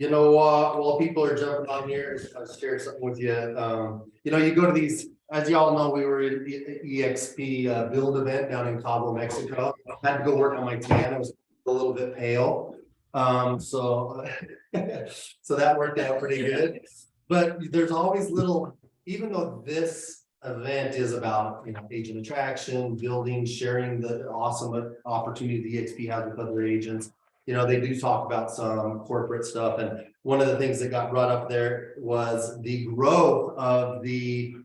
While people are jumping on here, I'll share something with you. You go to these, as y'all know, we were in the EXP build event down in Cabo, Mexico. I had to go work on my tan. I was a little bit pale. So so that worked out pretty good. But there's always even though this event is about, agent attraction, building, sharing the awesome opportunity the EXP has with other agents. They do talk about some corporate stuff. And one of the things that got brought up there was the growth of the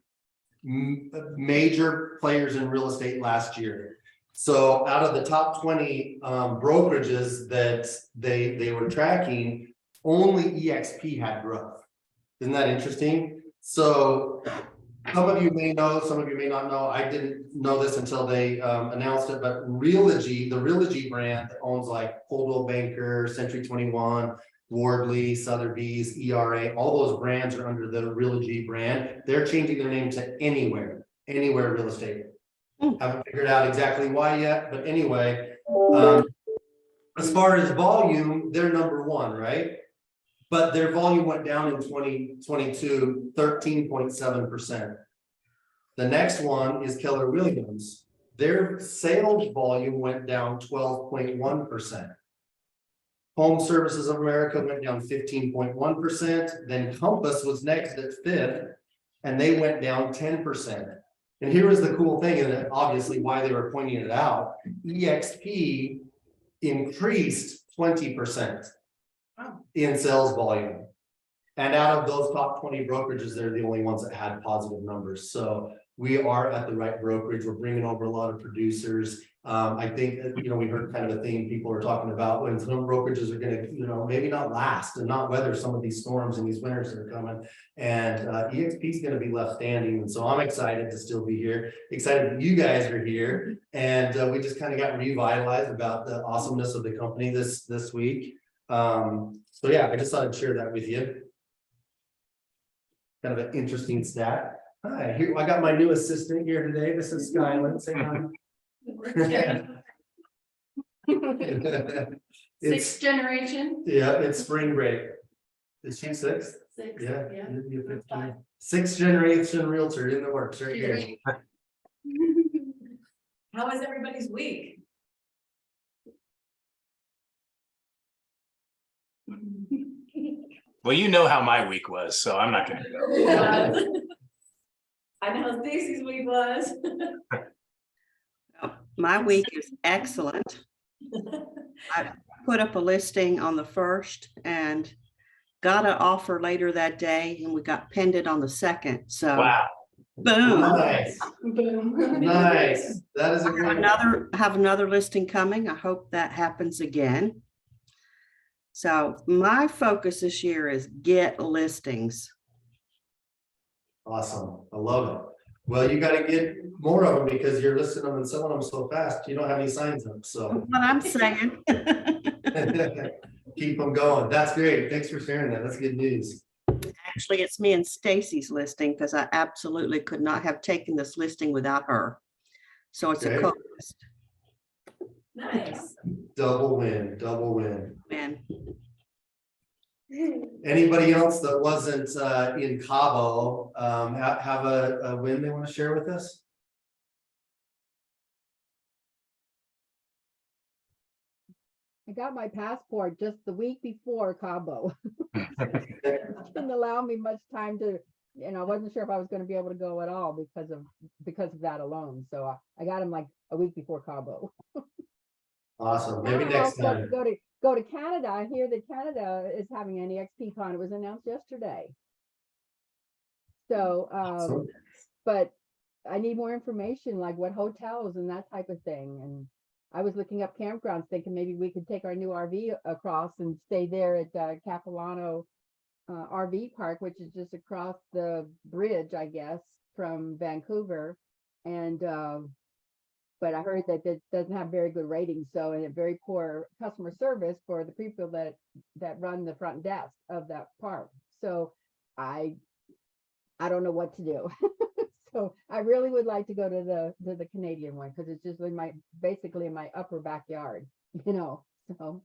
major players in real estate last year. So out of the top 20 brokerages that they were tracking, only EXP had growth. Isn't that interesting? So some of you may know, some of you may not know. I didn't know this until they announced it, but Realogy, the Realogy brand that owns like Coldwell Banker, Century 21, Wardley, Sotheby's, ERA, all those brands are under the Realogy brand. They're changing their name to Anywhere Real Estate. Haven't figured out exactly why yet, but anyway, as far as volume, they're number one, right? But their volume went down in 2022, 13.7%. The next one is Keller Williams. Their sales volume went down 12.1%. Home Services of America went down 15.1%. Then Compass was next at fifth, and they went down 10%. And here was the cool thing, and obviously why they were pointing it out. EXP increased 20% in sales volume. And out of those top 20 brokerages, they're the only ones that had positive numbers. So we are at the right brokerage. We're bringing over a lot of producers. I think, we heard kind of a theme people are talking about when some brokerages are going to, maybe not last and not weather some of these storms and these winters that are coming. And EXP is going to be left standing. And so I'm excited to still be here, excited that you guys are here. And we just kind of got revitalized about the awesomeness of the company this week. So yeah, I just thought I'd share that with you. Kind of an interesting stat. Hi, here I got my new assistant here today. This is Skyland. Say hi. Sixth generation. Yeah, it's spring break. Is she sixth? Six. Yeah. Sixth generation realtor in the works right here. How was everybody's week? Well, you know how my week was, so I'm not going to go. I know how Stacy's week was. My week is excellent. I put up a listing on the 1st and got an offer later that day, and we got pinned it on the 2nd. So Wow. boom. Nice. Nice. That is a great. I have another listing coming. I hope that happens again. So my focus this year is get listings. Awesome. I love it. Well, you got to get more of them because you're listing them and selling them so fast. You don't have any signs up. So What I'm saying. keep them going. That's great. Thanks for sharing that. That's good news. Actually, it's me and Stacy's listing because I absolutely could not have taken this listing without her. So it's a co-list. Nice. Double win. Double win. Man. Anybody else that wasn't in Cabo have a win they want to share with us? I got my passport just the week before Cabo. Didn't allow me much time to, I wasn't sure if I was going to be able to go at all because of that alone. So I got him like a week before Cabo. Awesome. Maybe next time. Go to Canada. I hear that Canada is having an EXP con. It was announced yesterday. So, but I need more information, like what hotels and that type of thing. And I was looking up campgrounds, thinking maybe we could take our new RV across and stay there at Capilano RV Park, which is just across the bridge, I guess, from Vancouver. And but I heard that it doesn't have very good ratings, so and a very poor customer service for the people that run the front desk of that park. So I don't know what to do. So I really would like to go to the Canadian one because it's just basically in my upper backyard, So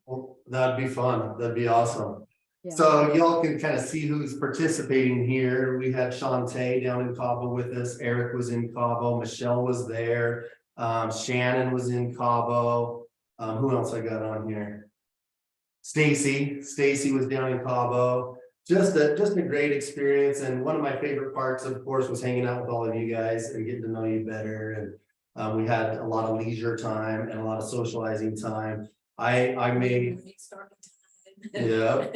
Well, that'd be fun. That'd be awesome. Yeah. So y'all can kind of see who's participating here. We had Shantae down in Cabo with us. Eric was in Cabo. Michelle was there. Shannon was in Cabo. Who else I got on here? Stacy was down in Cabo. Just a great experience. And one of my favorite parts, of course, was hanging out with all of you guys and getting to know you better. And we had a lot of leisure time and a lot of socializing time. I made, yeah.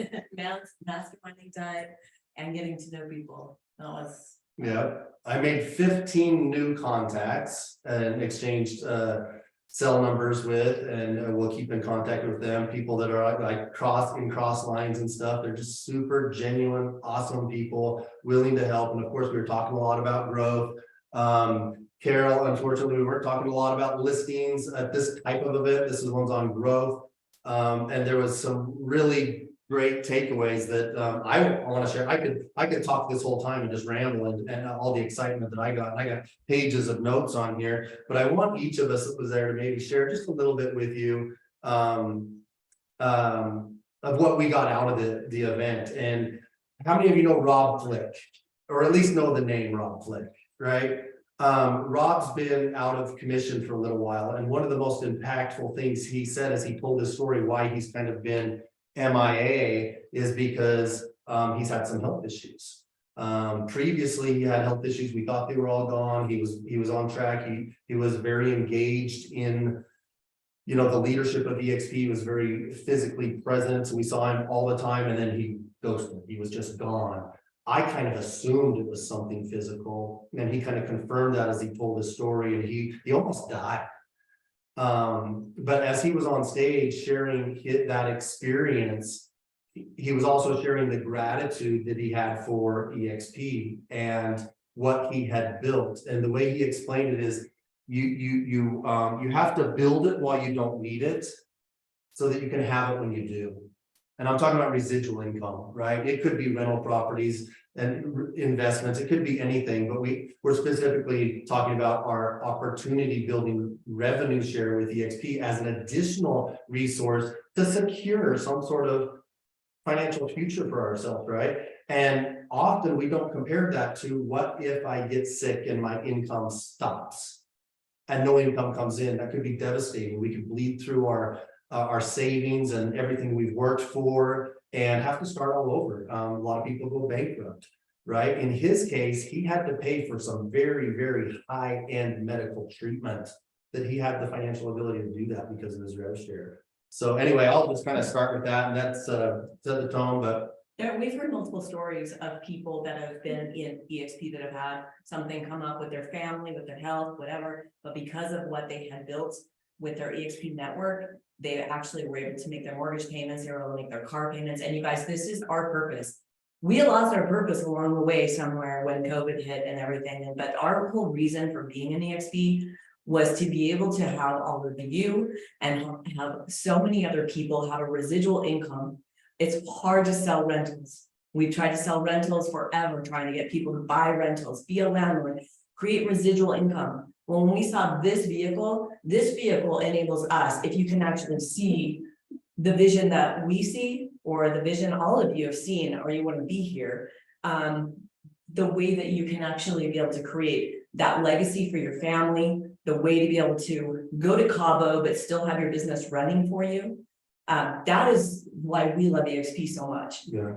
Masterminding time and getting to know people. That was. Yeah, I made 15 new contacts and exchanged cell numbers with, and we'll keep in contact with them. People that are like cross lines and stuff. They're just super genuine, awesome people, willing to help. And of course, we were talking a lot about growth. Carol, unfortunately, we weren't talking a lot about listings at this type of event. This is one's on growth. And there was some really great takeaways that I want to share. I could talk this whole time and just ramble and all the excitement that I got. And I got pages of notes on here, but I want each of us that was there to maybe share just a little bit with you of what we got out of the event. And how many of you know Rob Flick, or at least know the name Rob Flick, right? Rob's been out of commission for a little while, and one of the most impactful things he said as he told his story why he's kind of been MIA is because he's had some health issues. Previously he had health issues. We thought they were all gone. He was on track. He was very engaged in, you know, the leadership of EXP. He was very physically present. So we saw him all the time, and then he ghosted. He was just gone. I kind of assumed it was something physical, and he kind of confirmed that as he told his story, and he almost died. But as he was on stage sharing that experience, he was also sharing the gratitude that he had for EXP and what he had built. And the way he explained it is you have to build it while you don't need it so that you can have it when you do. And I'm talking about residual income, right? It could be rental properties and investments. It could be anything, but we're specifically talking about our opportunity building revenue share with EXP as an additional resource to secure some sort of financial future for ourselves, right? And often we don't compare that to what if I get sick and my income stops and no income comes in. That could be devastating. We could bleed through our savings and everything we've worked for and have to start all over. A lot of people go bankrupt, right? In his case, he had to pay for some very, very high-end medical treatment that he had the financial ability to do that because of his rev share. So anyway, I'll just kind of start with that, and that's set the tone. But Yeah, we've heard multiple stories of people that have been in EXP that have had something come up with their family, with their health, whatever, but because of what they had built with their EXP network, they actually were able to make their mortgage payments, they were able to make their car payments. And you guys, this is our purpose. We lost our purpose along the way somewhere when COVID hit and everything. But our whole reason for being in EXP was to be able to have all of you and have so many other people have a residual income. It's hard to sell rentals. We've tried to sell rentals forever, trying to get people to buy rentals, be a landlord, create residual income. Well, when we saw this vehicle enables us, if you can actually see the vision that we see, or the vision all of you have seen, or you want to be here, the way that you can actually be able to create that legacy for your family, the way to be able to go to Cabo, but still have your business running for you. That is why we love EXP so much. yeah,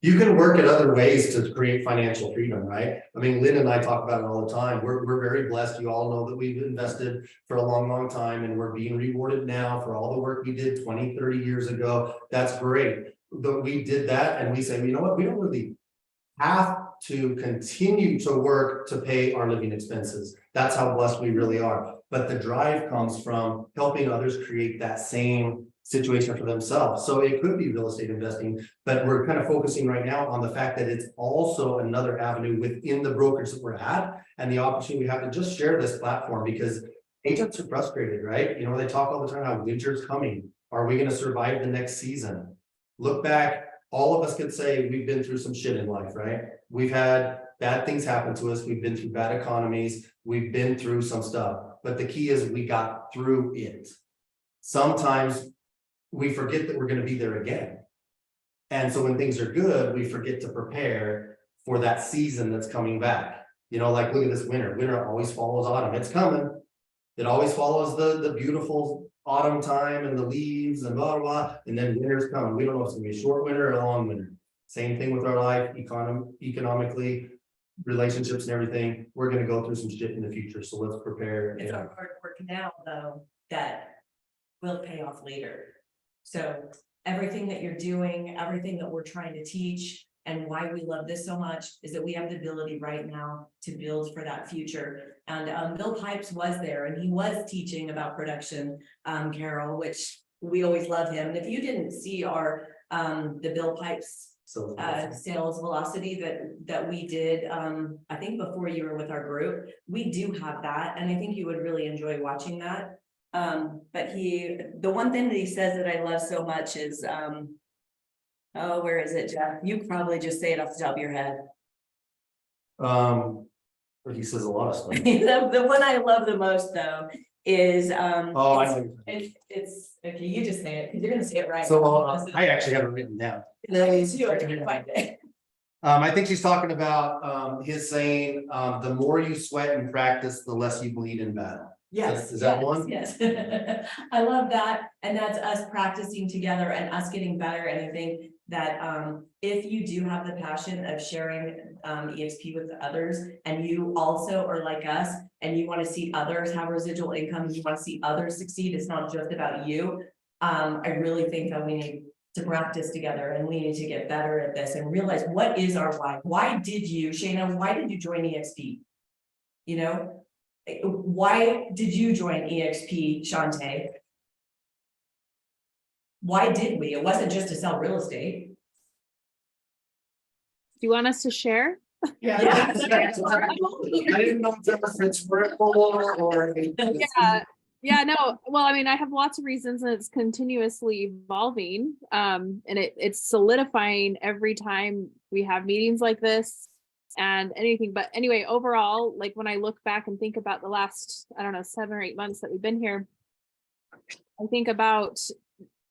you can work at other ways to create financial freedom, right? I mean, Lynn and I talk about it all the time. We're very blessed. You all know that we've invested for a long, long time, and we're being rewarded now for all the work we did 20, 30 years ago. That's great. But we did that, and we say, you know what, we don't really have to continue to work to pay our living expenses. That's how blessed we really are. But the drive comes from helping others create that same situation for themselves. So it could be real estate investing, but we're kind of focusing right now on the fact that it's also another avenue within the brokerage that we're at, and the opportunity we have to just share this platform, because agents are frustrated, right? You know, they talk all the time how winter's coming. Are we going to survive the next season? Look back, all of us could say we've been through some shit in life, right? We've had bad things happen to us. We've been through bad economies. We've been through some stuff, but the key is we got through it. Sometimes we forget that we're going to be there again. And so when things are good, we forget to prepare for that season that's coming back. You know, like, look at this winter. Winter always follows autumn. It's coming. It always follows the beautiful autumn time and the leaves and blah, blah, blah. And then winter's coming. We don't know if it's gonna be a short winter or a long winter. Same thing with our life, economically, relationships and everything. We're gonna go through some shit in the future. So let's prepare. It's our hard work now, though, that will pay off later. So everything that you're doing, everything that we're trying to teach, and why we love this so much is that we have the ability right now to build for that future. And Bill Pipes was there, and he was teaching about production, Carol, which we always love him. And if you didn't see our the Bill Pipes So sales velocity that we did, I think before you were with our group, we do have that, and I think you would really enjoy watching that. But the one thing that he says that I love so much is, oh, where is it, Jeff? You could probably just say it off the top of your head. he says a lot of stuff. The one I love the most, though, is, Oh, I know. it's, okay, you just say it, because you're gonna say it right. So I actually have it written down. You are gonna find it. I think she's talking about his saying, the more you sweat and practice, the less you bleed in battle. Yes. Is that yes, one? Yes. I love that. And that's us practicing together and us getting better. And I think that if you do have the passion of sharing EXP with others, and you also are like us, and you want to see others have residual income, you want to see others succeed, it's not just about you. I really think that we need to practice together, and we need to get better at this and realize what is our why. Why did you, Shayna, why did you join EXP? You know, why did you join EXP, Shantae? Why did we? It wasn't just to sell real estate. Do you want us to share? Yeah. I didn't know if it's vertical or. Yeah, no, well, I mean, I have lots of reasons, and it's continuously evolving. And it's solidifying every time we have meetings like this and anything. But anyway, overall, like when I look back and think about the last, I don't know, 7 or 8 months that we've been here, I think about,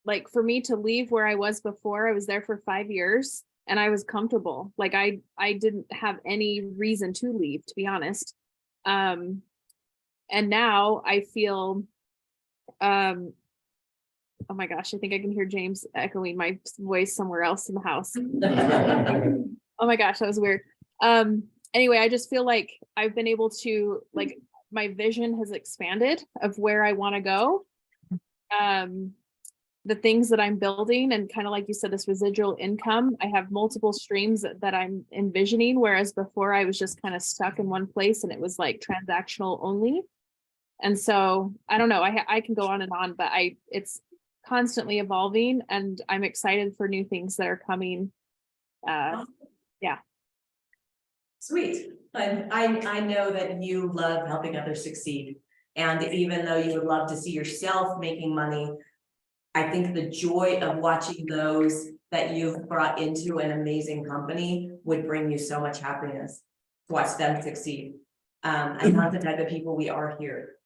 like, for me to leave where I was before. I was there for 5 years and I was comfortable. Like I didn't have any reason to leave, to be honest. And now I feel, oh my gosh, I think I can hear James echoing my voice somewhere else in the house. Oh my gosh, that was weird. Anyway, I just feel like I've been able to, like, my vision has expanded of where I want to go. The things that I'm building, and kind of like you said, this residual income, I have multiple streams that I'm envisioning, whereas before I was just kind of stuck in one place and it was like transactional only. And so I don't know, I can go on, but it's constantly evolving, and I'm excited for new things that are coming. Yeah. Sweet. I know that you love helping others succeed. And even though you would love to see yourself making money, I think the joy of watching those that you've brought into an amazing company would bring you so much happiness to watch them succeed. And not the type of people we are here.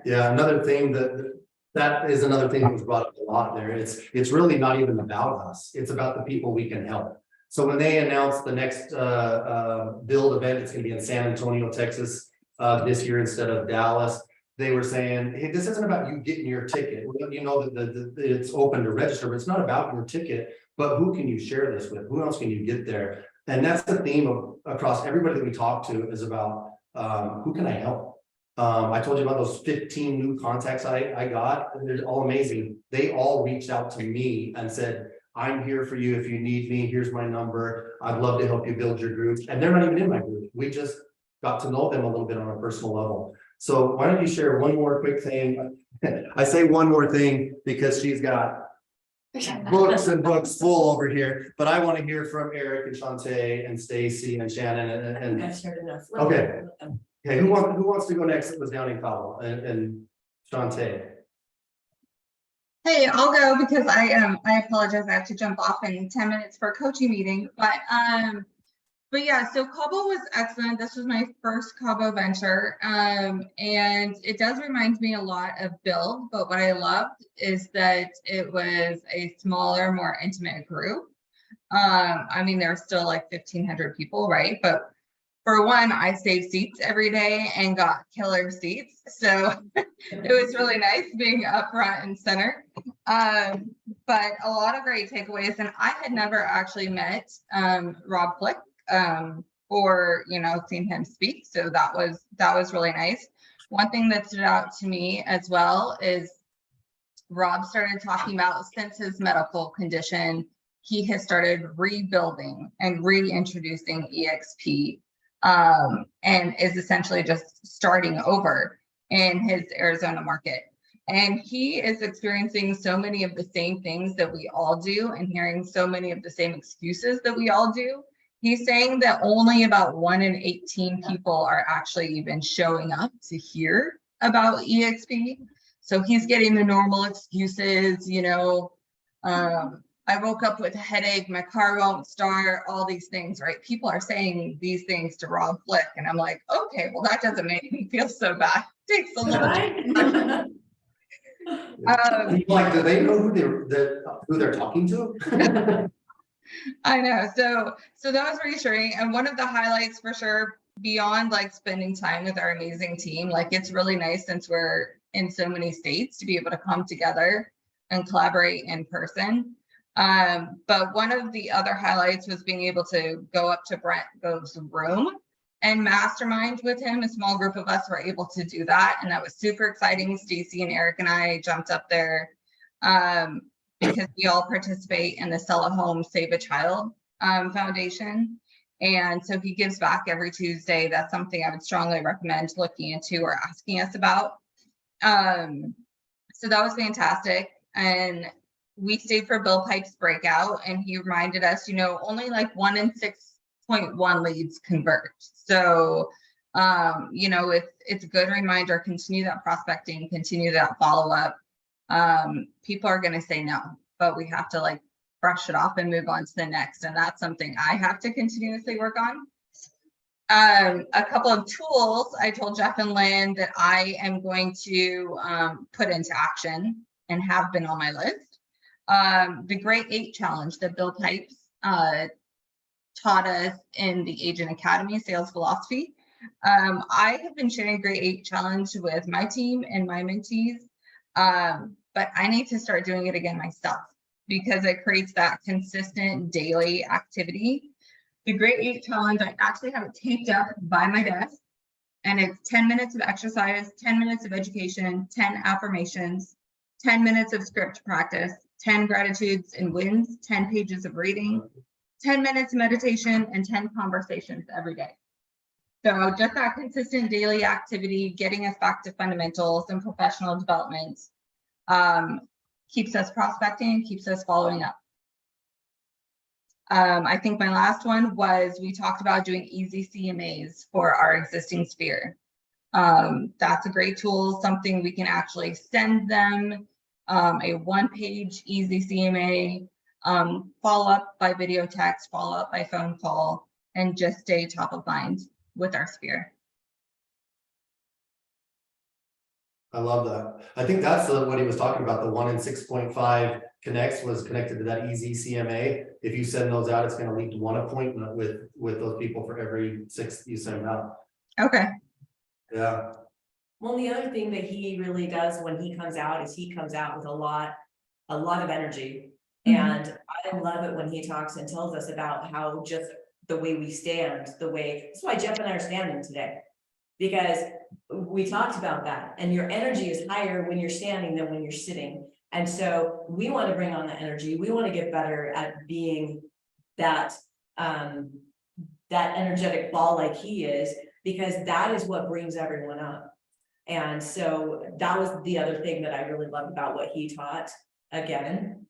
Yeah, another thing that is another thing that was brought up a lot there. It's really not even about us. It's about the people we can help. So when they announced the next build event, it's gonna be in San Antonio, Texas, this year instead of Dallas. They were saying, hey, this isn't about you getting your ticket. You know that it's open to register, but it's not about your ticket, but who can you share this with? Who else can you get there? And that's the theme across everybody that we talk to is about who can I help? I told you about those 15 new contacts I got, and they're all amazing. They all reached out to me and said, I'm here for you if you need me. Here's my number. I'd love to help you build your group. And they're not even in my group. We just got to know them a little bit on a personal level. So why don't you share one more quick thing? I say one more thing because she's got books and books full over here, but I want to hear from Eric and Shantae and Stacy and Shannon and I've shared enough. Okay. Okay, who wants to go next? It was down in Cabo and Shantae. Hey, I'll go because I apologize. I have to jump off in 10 minutes for a coaching meeting. But yeah, so Cabo was excellent. This was my first Cabo venture. And it does remind me a lot of Build, but what I loved is that it was a smaller, more intimate group. I mean, there's still like 1,500 people, right? But for one, I saved seats every day and got killer seats. So it was really nice being up front and center. But a lot of great takeaways. And I had never actually met Rob Flick or, you know, seen him speak. So that was really nice. One thing that stood out to me as well is Rob started talking about since his medical condition, he has started rebuilding and reintroducing EXP. And is essentially just starting over in his Arizona market. And he is experiencing so many of the same things that we all do and hearing so many of the same excuses that we all do. He's saying that only about 1 in 18 people are actually even showing up to hear about EXP. So he's getting the normal excuses, you know, I woke up with a headache, my car won't start, all these things, right? People are saying these things to Rob Flick, and I'm like, okay, well, that doesn't make me feel so bad. It takes a little Right? Like, do they know who they're talking to? I know. So that was reassuring. And one of the highlights for sure, beyond like spending time with our amazing team, like it's really nice since we're in so many states to be able to come together and collaborate in person. But one of the other highlights was being able to go up to Brent Gove's room and mastermind with him. A small group of us were able to do that. And that was super exciting. Stacy and Eric and I jumped up there because we all participate in the Sell a Home, Save a Child Foundation. And so he gives back every Tuesday. That's something I would strongly recommend looking into or asking us about. So that was fantastic. And we stayed for Bill Pipe's breakout, and he reminded us, you know, only like 1 in 6.1 leads convert. So, you know, it's a good reminder, continue that prospecting, continue that follow-up. People are going to say no, but we have to like brush it off and move on to the next. And that's something I have to continuously work on. A couple of tools I told Jeff and Lynn that I am going to put into action and have been on my list. The Great 8 Challenge that Bill Pipes taught us in the Agent Academy Sales Philosophy. I have been sharing Great 8 Challenge with my team and my mentees, but I need to start doing it again myself because it creates that consistent daily activity. The Great 8 Challenge, I actually have it taped up by my desk, and it's 10 minutes of exercise, 10 minutes of education, 10 affirmations, 10 minutes of script practice, 10 gratitudes and wins, 10 pages of reading, 10 minutes of meditation, and 10 conversations every day. So just that consistent daily activity, getting us back to fundamentals and professional development, keeps us prospecting, keeps us following up. I think my last one was we talked about doing easy CMAs for our existing sphere. That's a great tool, something we can actually send them, a one-page easy CMA, follow up by video text, follow up by phone call, and just stay top of mind with our sphere. I love that. I think that's what he was talking about. The 1 in 6.5 connects was connected to that easy CMA. If you send those out, it's going to lead to 1 appointment with those people for every 6 you send out. Okay. Yeah. Well, the other thing that he really does when he comes out is he comes out with a lot of energy. And I love it when he talks and tells us about how just the way we stand, that's why Jeff and I are standing today. Because we talked about that, and your energy is higher when you're standing than when you're sitting. And so we want to bring on the energy. We want to get better at being that energetic ball like he is, because that is what brings everyone up. And so that was the other thing that I really loved about what he taught. Again,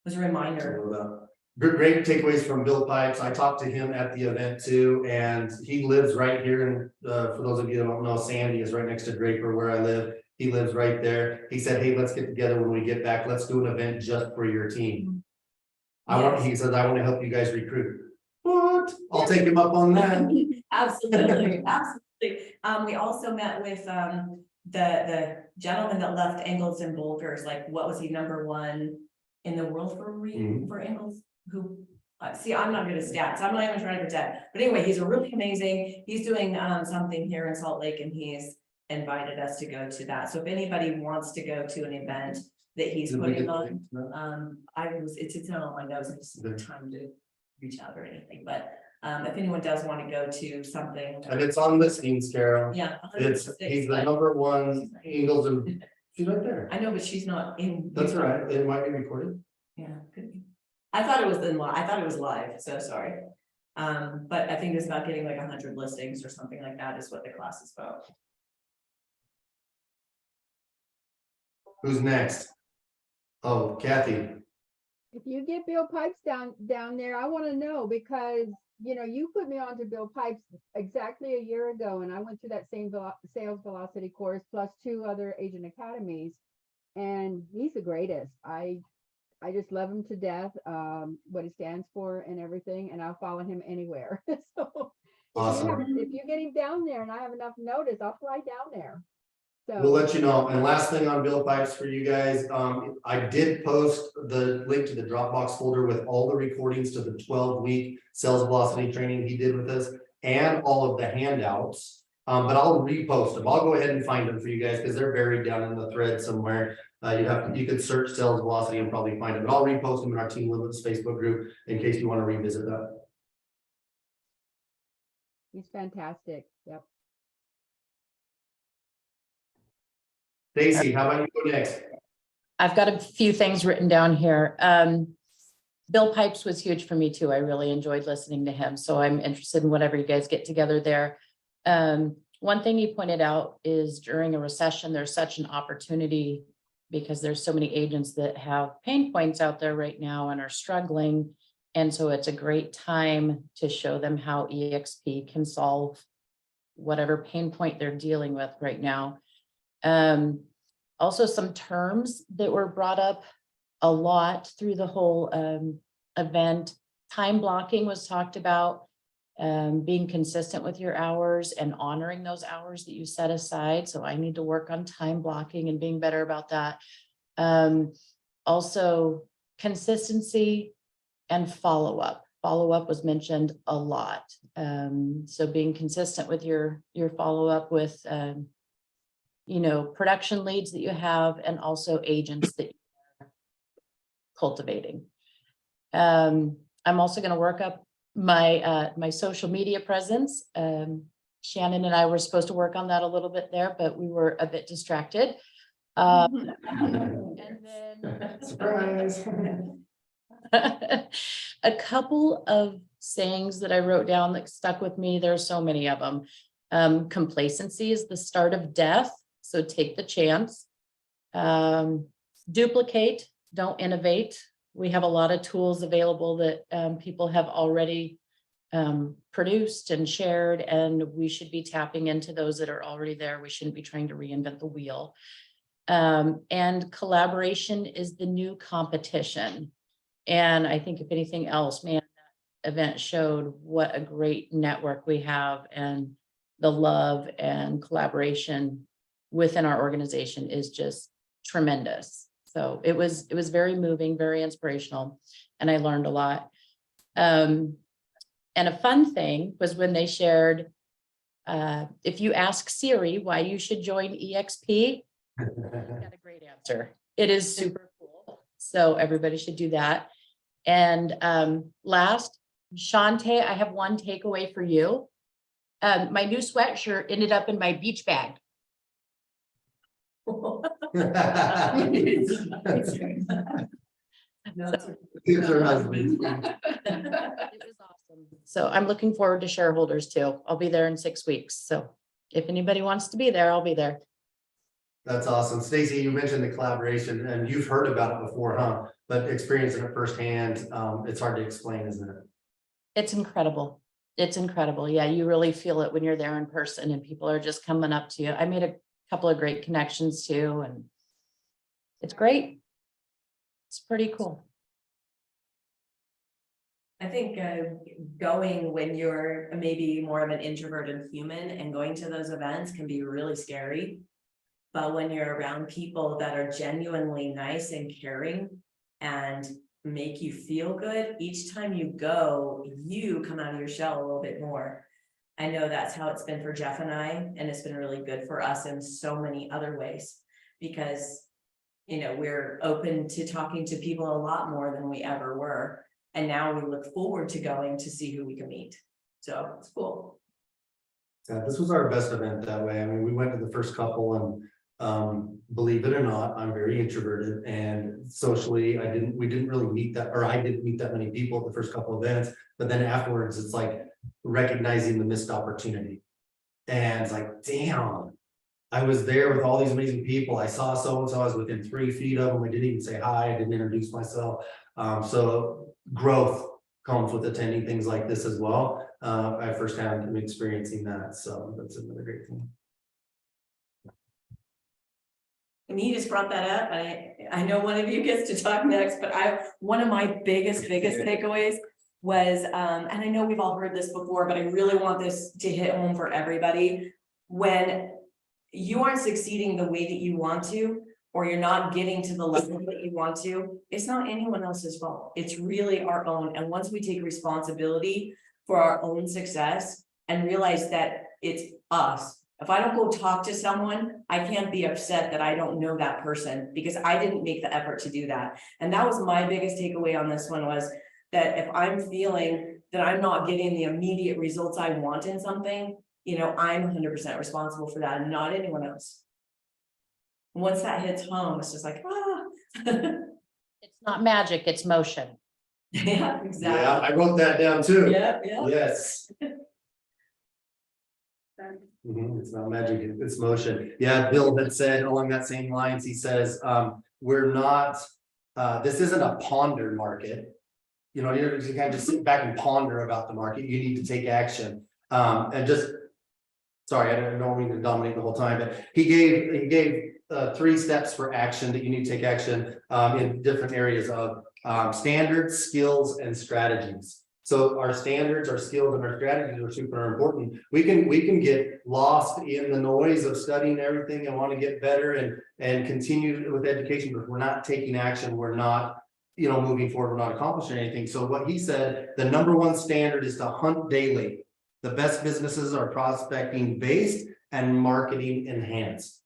was a reminder. Great takeaways from Bill Pipes. I talked to him at the event too, and he lives right here. And for those of you who don't know, Sandy is right next to Draper where I live. He lives right there. He said, hey, let's get together when we get back. Let's do an event just for your team. He says, I want to help you guys recruit. What? I'll take him up on that. Absolutely, absolutely. We also met with the gentleman that left Engels and Bolgers. Like, what was he, #1 in the world for Engels? Who see, I'm not good at stats, I'm not even trying to pretend, but anyway, he's really amazing, he's doing, something here in Salt Lake, and he's invited us to go to that, so if anybody wants to go to an event that he's Did we putting get on, the- it's not on my notes, I just didn't have time to reach out or anything, but, if anyone does want to go to something. And it's on listings, Carol. Yeah. It's, 106, he's the but- #1 Eagles and she's right there. I know, but she's not in. That's all right. It might be recorded. Yeah, could be. I thought it was I thought it was live, so sorry. But I think it's about getting like 100 listings or something like that is what the class is about. Who's next? Oh, Kathy. If you get Bill Pipes down there, I want to know because, you know, you put me on to Bill Pipes exactly a year ago and I went through that same sales velocity course plus 2 other agent academies. And he's the greatest. I just love him to death, what he stands for and everything, and I'll follow him anywhere. So Awesome. if you get him down there and I have enough notice, I'll fly down there. So We'll let you know. And last thing on Bill Pipes for you guys, I did post the link to the Dropbox folder with all the recordings to the 12-week sales velocity training he did with us and all of the handouts. But I'll repost them. I'll go ahead and find them for you guys because they're buried down in the thread somewhere. You could search sales velocity and probably find it, but I'll repost them in our Team Limits Facebook group in case you want to revisit that. he's fantastic. Yep. Stacy, how about you go next? I've got a few things written down here. Bill Pipes was huge for me too. I really enjoyed listening to him. So I'm interested in whatever you guys get together there. One thing he pointed out is during a recession, there's such an opportunity because there's so many agents that have pain points out there right now and are struggling. And so it's a great time to show them how EXP can solve whatever pain point they're dealing with right now. Also some terms that were brought up a lot through the whole event. Time blocking was talked about, being consistent with your hours and honoring those hours that you set aside. So I need to work on time blocking and being better about that. Also consistency and follow-up. Follow-up was mentioned a lot. So being consistent with your follow-up with you know, production leads that you have and also agents that you're cultivating. I'm also going to work up my my social media presence. Shannon and I were supposed to work on that a little bit there, but we were a bit distracted. And then Surprise. a couple of sayings that I wrote down that stuck with me. There are so many of them. Complacency is the start of death. So take the chance. Duplicate, don't innovate. We have a lot of tools available that people have already produced and shared, and we should be tapping into those that are already there. We shouldn't be trying to reinvent the wheel. And collaboration is the new competition. And I think if anything else, man, that event showed what a great network we have, and the love and collaboration within our organization is just tremendous. So it was very moving, very inspirational, and I learned a lot. And a fun thing was when they shared, if you ask Siri why you should join EXP, got a great answer. It is super cool. So everybody should do that. And last, Shante, I have one takeaway for you. My new sweatshirt ended up in my beach bag. Here's her husband. It was awesome. So I'm looking forward to shareholders too. I'll be there in 6 weeks. So if anybody wants to be there, I'll be there. That's awesome. Stacy, you mentioned the collaboration and you've heard about it before, huh? But experiencing it firsthand, it's hard to explain, isn't it? It's incredible. It's incredible. Yeah, you really feel it when you're there in person and people are just coming up to you. I made a couple of great connections too, and it's great. It's pretty cool. I think going when you're maybe more of an introverted human and going to those events can be really scary. But when you're around people that are genuinely nice and caring and make you feel good, each time you go, you come out of your shell a little bit more. I know that's how it's been for Jeff and I, and it's been really good for us in so many other ways, because we're open to talking to people a lot more than we ever were. And now we look forward to going to see who we can meet. So it's cool. Yeah, this was our best event that way. I mean, we went to the first couple and believe it or not, I'm very introverted, and socially we didn't really meet that, or I didn't meet that many people at the first couple events, but then afterwards it's like recognizing the missed opportunity. And it's like, damn, I was there with all these amazing people. I saw so-and-so, I was within 3 feet of them. I didn't even say hi, I didn't introduce myself. So growth comes with attending things like this as well. I firsthand am experiencing that, so that's another great thing. And he just brought that up, and I know one of you gets to talk next, but one of my biggest takeaways was, and I know we've all heard this before, but I really want this to hit home for everybody. When you aren't succeeding the way that you want to, or you're not getting to the level that you want to, it's not anyone else's fault. It's really our own. And once we take responsibility for our own success and realize that it's us. If I don't go talk to someone, I can't be upset that I don't know that person because I didn't make the effort to do that. And that was my biggest takeaway on this one, was that if I'm feeling that I'm not getting the immediate results I want in something, I'm 100% responsible for that and not anyone else. Once that hits home, it's just like, It's not magic, it's motion. yeah, exactly. Yeah, I wrote that down too. Yeah. Yes. It's not magic, it's motion. Yeah, Bill had said along that same lines, he says, we're not, this isn't a ponder market. You can't just sit back and ponder about the market. You need to take action. Sorry, I don't mean to dominate the whole time, but he gave 3 steps for action that you need to take action in different areas of standards, skills, and strategies. So our standards, our skills, and our strategies are super important. We can get lost in the noise of studying everything and want to get better and continue with education, but if we're not taking action, we're not moving forward, we're not accomplishing anything. So what he said, the #1 standard is to hunt daily. The best businesses are prospecting based and marketing enhanced.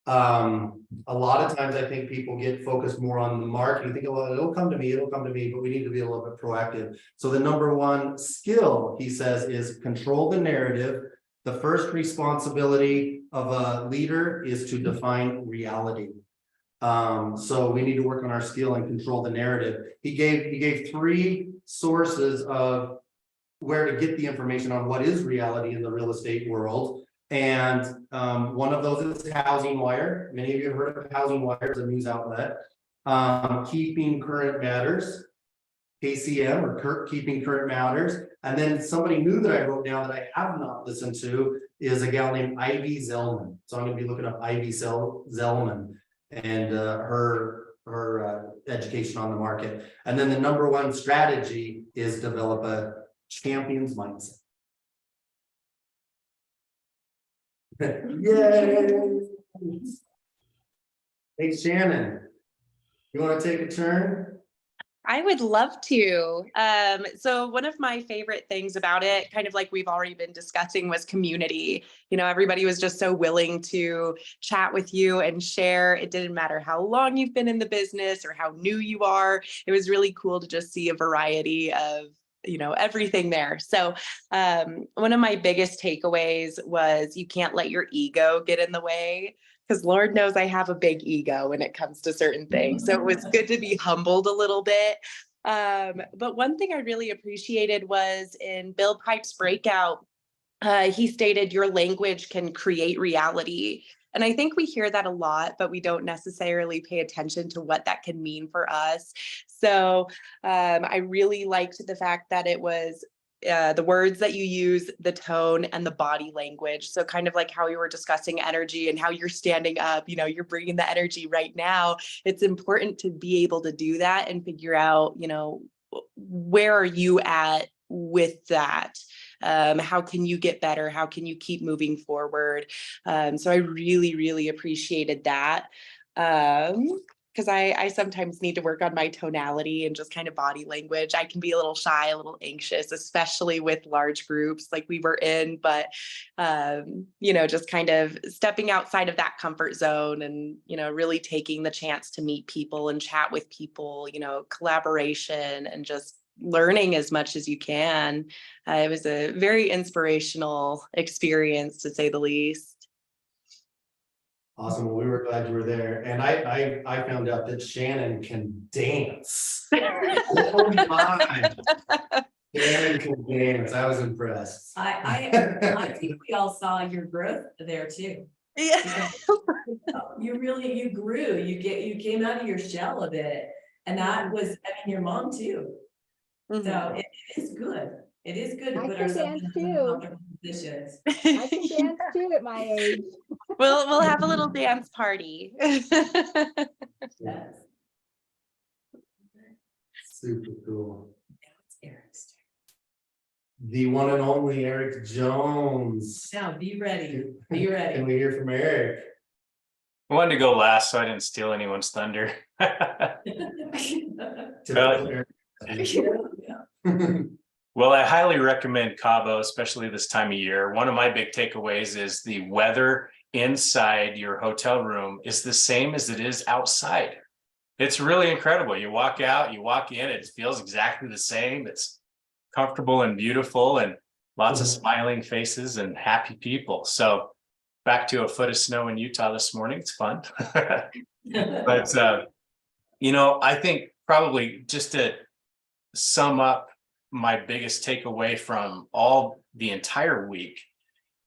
A lot of times I think people get focused more on the marketing, think, well, it'll come to me, but we need to be a little bit proactive. So the #1 skill, he says, is control the narrative. The first responsibility of a leader is to define reality. So we need to work on our skill and control the narrative. He gave 3 sources of where to get the information on what is reality in the real estate world. And one of those is Housing Wire. Many of you have heard of Housing Wire as a news outlet. Keeping Current Matters, KCM, or Keeping Current Matters. And then somebody new that I wrote down that I have not listened to is a gal named Ivy Zellman. So I'm going to be looking up Ivy Zellman and her education on the market. And then the #1 strategy is develop a champion's mindset. Yay! Hey, Shannon, you want to take a turn? I would love to. So one of my favorite things about it, kind of like we've already been discussing, was community. Everybody was just so willing to chat with you and share. It didn't matter how long you've been in the business or how new you are. It was really cool to just see a variety of everything there. So one of my biggest takeaways was you can't let your ego get in the way, because Lord knows I have a big ego when it comes to certain things. So it was good to be humbled a little bit. But one thing I really appreciated was in Bill Pipe's breakout, he stated your language can create reality. And I think we hear that a lot, but we don't necessarily pay attention to what that can mean for us. So I really liked the fact that it was the words that you use, the tone, and the body language. So kind of like how you were discussing energy and how you're standing up, you're bringing the energy right now. It's important to be able to do that and figure out, where are you at with that? How can you get better? How can you keep moving forward? So I really, really appreciated that. because I sometimes need to work on my tonality and just kind of body language. I can be a little shy, a little anxious, especially with large groups like we were in, but just kind of stepping outside of that comfort zone and, really taking the chance to meet people and chat with people, collaboration and just learning as much as you can. It was a very inspirational experience, to say the least. Awesome. Well, we were glad you were there. And I found out that Shannon can dance. Oh my. Shannon can dance. I was impressed. I think we all saw your growth there too. Yeah. You grew, you came out of your shell a bit. And that was, your mom too. So it is good. It is good to I put can ourselves dance in too. comfortable positions. I can dance too at my age. We'll have a little dance party. Yes. Super cool. It's Eric's The one and only Eric Jones. turn. Now be ready. Be ready. Can we hear from Eric? I wanted to go last, so I didn't steal anyone's thunder. Typical Eric. Well, I highly recommend Cabo, especially this time of year. One of my big takeaways is the weather inside your hotel room is the same as it is outside. It's really incredible. You walk out, you walk in, it feels exactly the same. It's comfortable and beautiful and lots of smiling faces and happy people. So back to a foot of snow in Utah this morning. It's fun. But, I think probably just to sum up my biggest takeaway from the entire week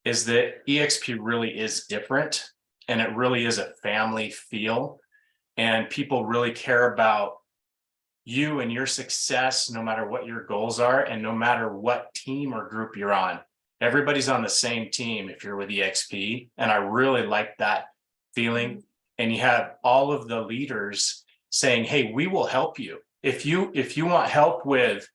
is that EXP really is different and it really is a family feel, and people really care about you and your success no matter what your goals are and no matter what team or group you're on. Everybody's on the same team if you're with EXP, and I really like that feeling. And you have all of the leaders saying, hey, we will help you if you want help with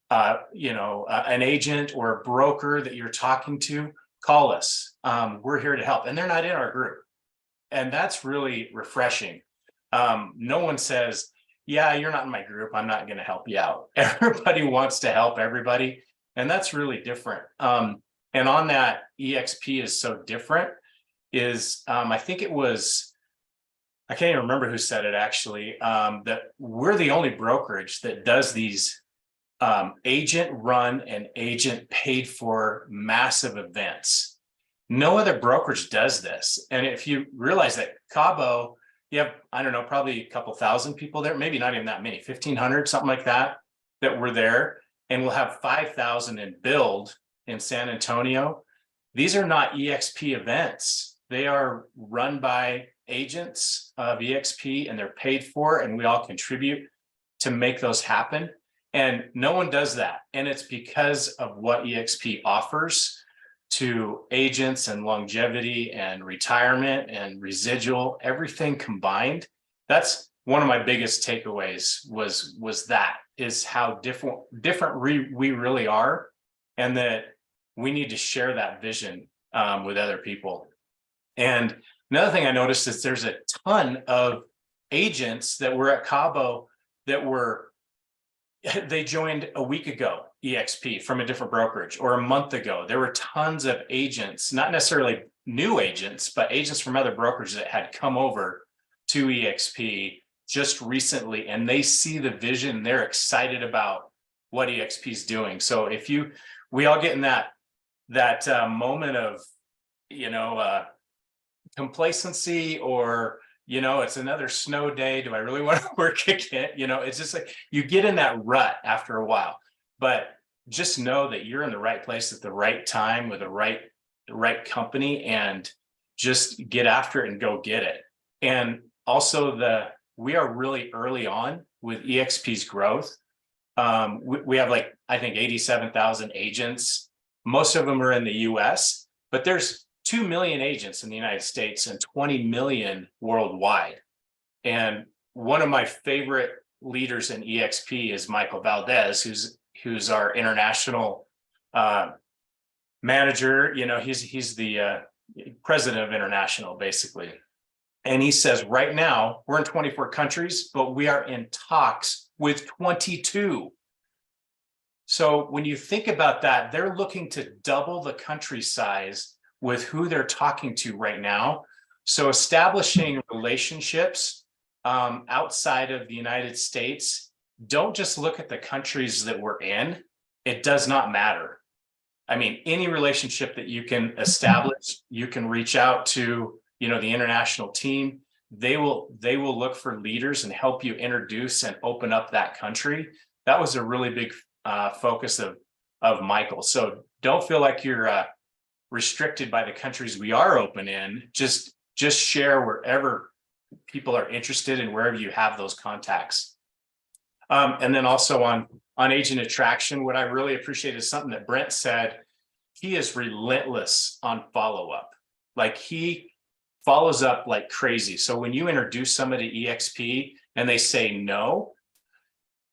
an agent or a broker that you're talking to, call us. We're here to help. And they're not in our group. And that's really refreshing. No one says, yeah, you're not in my group, I'm not going to help you out. Everybody wants to help everybody. And that's really different. And on that, EXP is so different is, I think it was, I can't even remember who said it actually, that we're the only brokerage that does these agent run and agent paid for massive events. No other brokerage does this. And if you realize that Cabo, you have, I don't know, probably a couple thousand people there, maybe not even that many, 1,500, something like that were there. And we'll have 5,000 in build in San Antonio. These are not EXP events. They are run by agents of EXP and they're paid for, and we all contribute to make those happen. And no one does that. And it's because of what EXP offers to agents and longevity and retirement and residual, everything combined. That's one of my biggest takeaways was that is how different we really are, and that we need to share that vision with other people. And another thing I noticed is there's a ton of agents that were at Cabo they joined a week ago, EXP, from a different brokerage, or a month ago. There were tons of agents, not necessarily new agents, but agents from other brokerages that had come over to EXP just recently, and they see the vision. They're excited about what EXP is doing. So we all get in that moment of, complacency, or it's another snow day. Do I really want to work again? It's just like you get in that rut after a while, but just know that you're in the right place at the right time with the right company, and just get after it and go get it. And also we are really early on with EXP's growth. We have I think 87,000 agents. Most of them are in the US, but there's 2 million agents in the United States and 20 million worldwide. And one of my favorite leaders in EXP is Michael Valdez, who's our international manager. He's the president of international, basically. And he says, right now, we're in 24 countries, but we are in talks with 22. So when you think about that, they're looking to double the country size with who they're talking to right now. So establishing relationships outside of the United States, don't just look at the countries that we're in. It does not matter. I mean, any relationship that you can establish, you can reach out to, you know, the international team. They will look for leaders and help you introduce and open up that country. That was a really big focus of Michael. So don't feel like you're restricted by the countries we are open in. Just share wherever people are interested and wherever you have those contacts. And then also on agent attraction, what I really appreciate is something that Brent said. He is relentless on follow-up. Like, he follows up like crazy. So when you introduce somebody to EXP and they say no,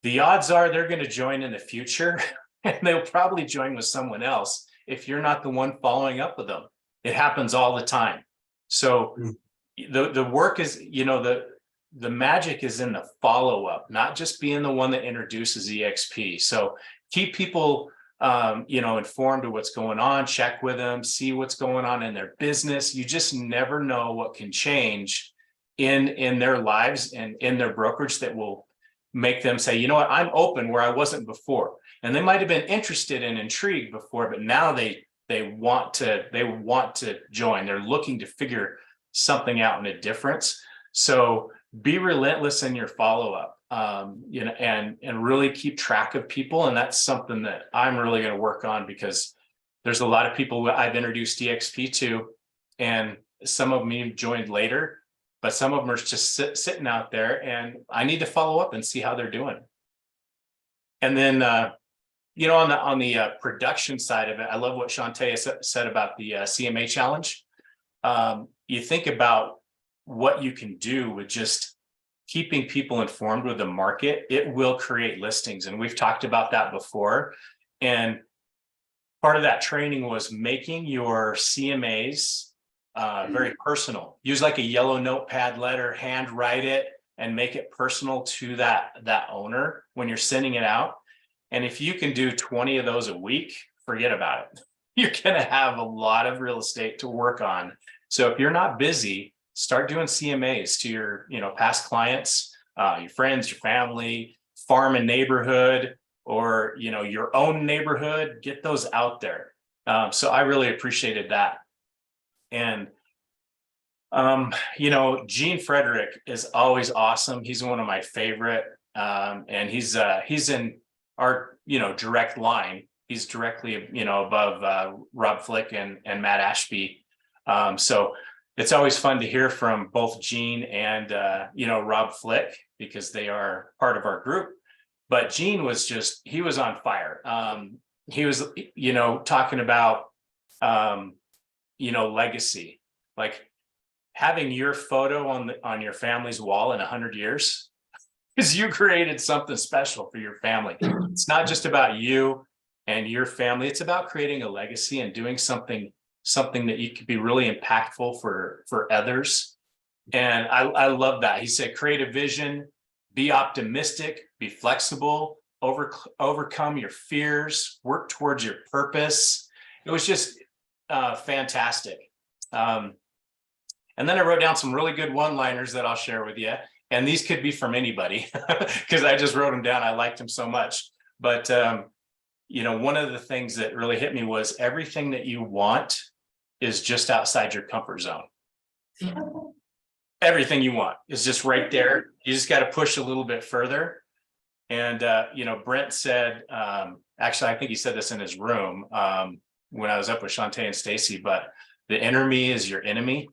the odds are they're going to join in the future, and they'll probably join with someone else if you're not the one following up with them. It happens all the time. So the work is, you know, the magic is in the follow-up, not just being the one that introduces EXP. So keep people you know, informed of what's going on, check with them, see what's going on in their business. You just never know what can change in their lives and in their brokerage that will make them say, you know what, I'm open where I wasn't before. And they might have been interested and intrigued before, but now they want to join. They're looking to figure something out in a difference. So be relentless in your follow-up. You know, and really keep track of people. And that's something that I'm really going to work on, because there's a lot of people I've introduced EXP to, and some of them have joined later, but some of them are just sitting out there, and I need to follow up and see how they're doing. And then, you know, on the production side of it, I love what Shantae said about the CMA challenge. You think about what you can do with just keeping people informed with the market. It will create listings. And we've talked about that before. And part of that training was making your CMAs very personal. Use like a yellow notepad letter, hand write it, and make it personal to that owner when you're sending it out. And if you can do 20 of those a week, forget about it. You're going to have a lot of real estate to work on. So if you're not busy, start doing CMAs to your, you know, past clients, your friends, your family, farm and neighborhood, or, you know, your own neighborhood. Get those out there. So I really appreciated that. And, you know, Gene Frederick is always awesome. He's one of my favorite, and he's in our, you know, direct line. He's directly, you know, above Rob Flick and Matt Ashby. So it's always fun to hear from both Gene and, you know, Rob Flick, because they are part of our group. But Gene was he was on fire. He was, you know, talking about, you know, legacy, like having your photo on your family's wall in 100 years, because you created something special for your family. It's not just about you and your family. It's about creating a legacy and doing something that you could be really impactful for others. And I love that. He said, create a vision, be optimistic, be flexible, overcome your fears, work towards your purpose. It was just fantastic. And then I wrote down some really good one-liners that I'll share with you. And these could be from anybody, because I just wrote them down. I liked them so much. But, you know, one of the things that really hit me was everything that you want is just outside your comfort zone. Everything you want is just right there. You just got to push a little bit further. And, you know, Brent said, actually, I think he said this in his room when I was up with Shantae and Stacy, but the inner me is your enemy.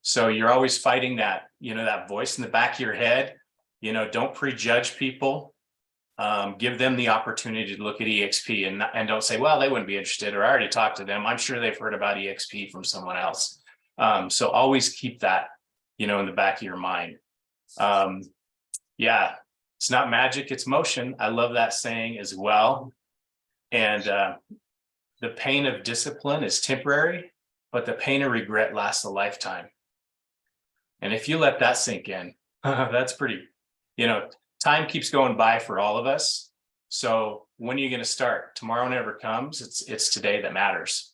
So you're always fighting that, you know, that voice in the back of your head. You know, don't prejudge people. Give them the opportunity to look at EXP and don't say, well, they wouldn't be interested, or I already talked to them. I'm sure they've heard about EXP from someone else. So always keep that, you know, in the back of your mind. Yeah, it's not magic, it's motion. I love that saying as well. And the pain of discipline is temporary, but the pain of regret lasts a lifetime. And if you let that sink in, that's pretty, time keeps going by for all of us. So when are you going to start? Tomorrow never comes. It's today that matters.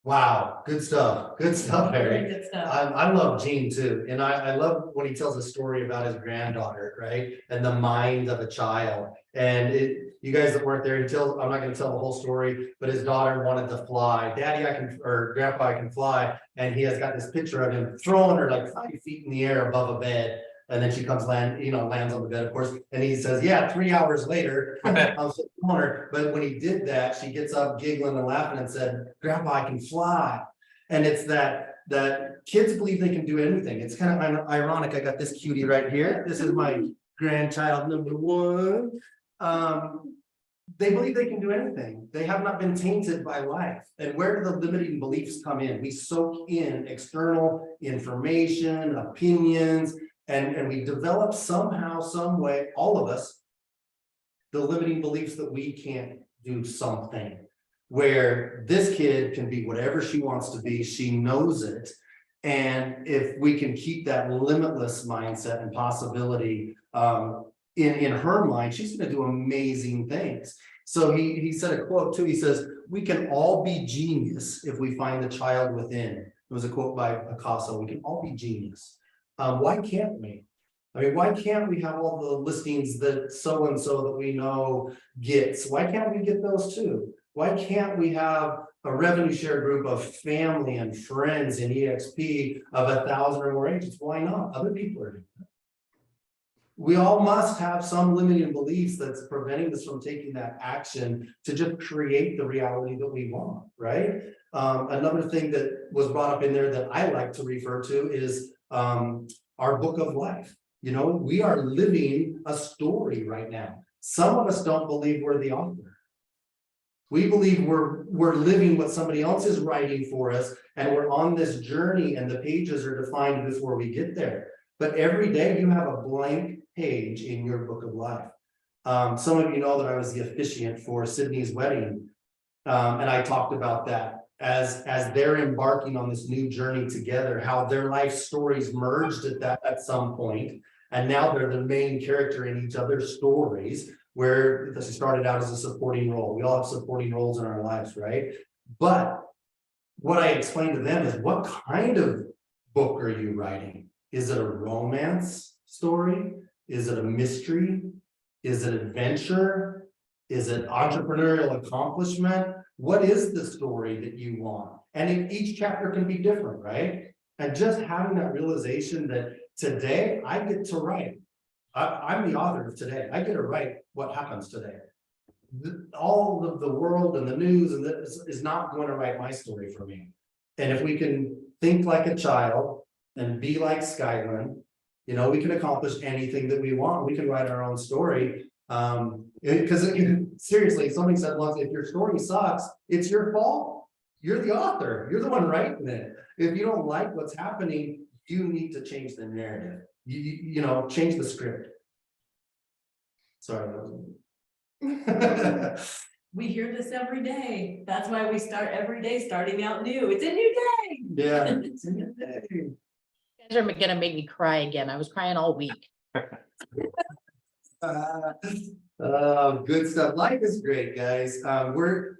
Wow, good stuff, Very Eric. good stuff. I love Gene too, and I love when he tells a story about his granddaughter, right? And the mind of a child. And you guys that weren't there, I'm not gonna tell the whole story, but his daughter wanted to fly. Daddy, or Grandpa, I can fly. And he has got this picture of him throwing her like 5 feet in the air above a bed. And then she comes lands on the bed, of course. And he says, yeah, 3 hours later, I'm still throwing her. But when he did that, she gets up giggling and laughing and said, Grandpa, I can fly. And it's that kids believe they can do anything. It's kind of ironic. I got this cutie right here. This is my grandchild number 1. They believe they can do anything. They have not been tainted by life. And where do the limiting beliefs come in? We soak in external information, opinions, and we develop somehow, some way, all of us, the limiting beliefs that we can't do something. Where this kid can be whatever she wants to be, she knows it. And if we can keep that limitless mindset and possibility in her mind, she's going to do amazing things. So he said a quote too. He says, we can all be genius if we find the child within. It was a quote by Picasso. We can all be genius. Why can't we? I mean, why can't we have all the listings that so-and-so that we know gets? Why can't we get those too? Why can't we have a revenue share group of family and friends in EXP of 1,000 or more agents? Why not? Other people are doing that. We all must have some limiting beliefs that's preventing us from taking that action to just create the reality that we want, right? Another thing that was brought up in there that I like to refer to is our book of life. We are living a story right now. Some of us don't believe we're the author. We believe we're living what somebody else is writing for us, and we're on this journey, and the pages are defined before we get there. But every day you have a blank page in your book of life. Some of you know that I was the officiant for Sydney's wedding, and I talked about that as they're embarking on this new journey together, how their life stories merged at some point, and now they're the main character in each other's stories. Where this started out as a supporting role. We all have supporting roles in our lives, right? But what I explained to them is, what kind of book are you writing? Is it a romance story? Is it a mystery? Is it adventure? Is it entrepreneurial accomplishment? What is the story that you want? And each chapter can be different, right? And just having that realization that today I get to write. I'm the author of today. I get to write what happens today. All of the world and the news and this is not going to write my story for me. And if we can think like a child and be like Skyline, we can accomplish anything that we want. We can write our own story. Because seriously, somebody said once, if your story sucks, it's your fault. You're the author. You're the one writing it. If you don't like what's happening, you need to change the narrative. Change the script. Sorry. We hear this every day. That's why we start every day starting out new. It's a new day. Yeah. It's a new day. You guys are gonna make me cry again. I was crying all week. Good stuff. Life is great, guys. We're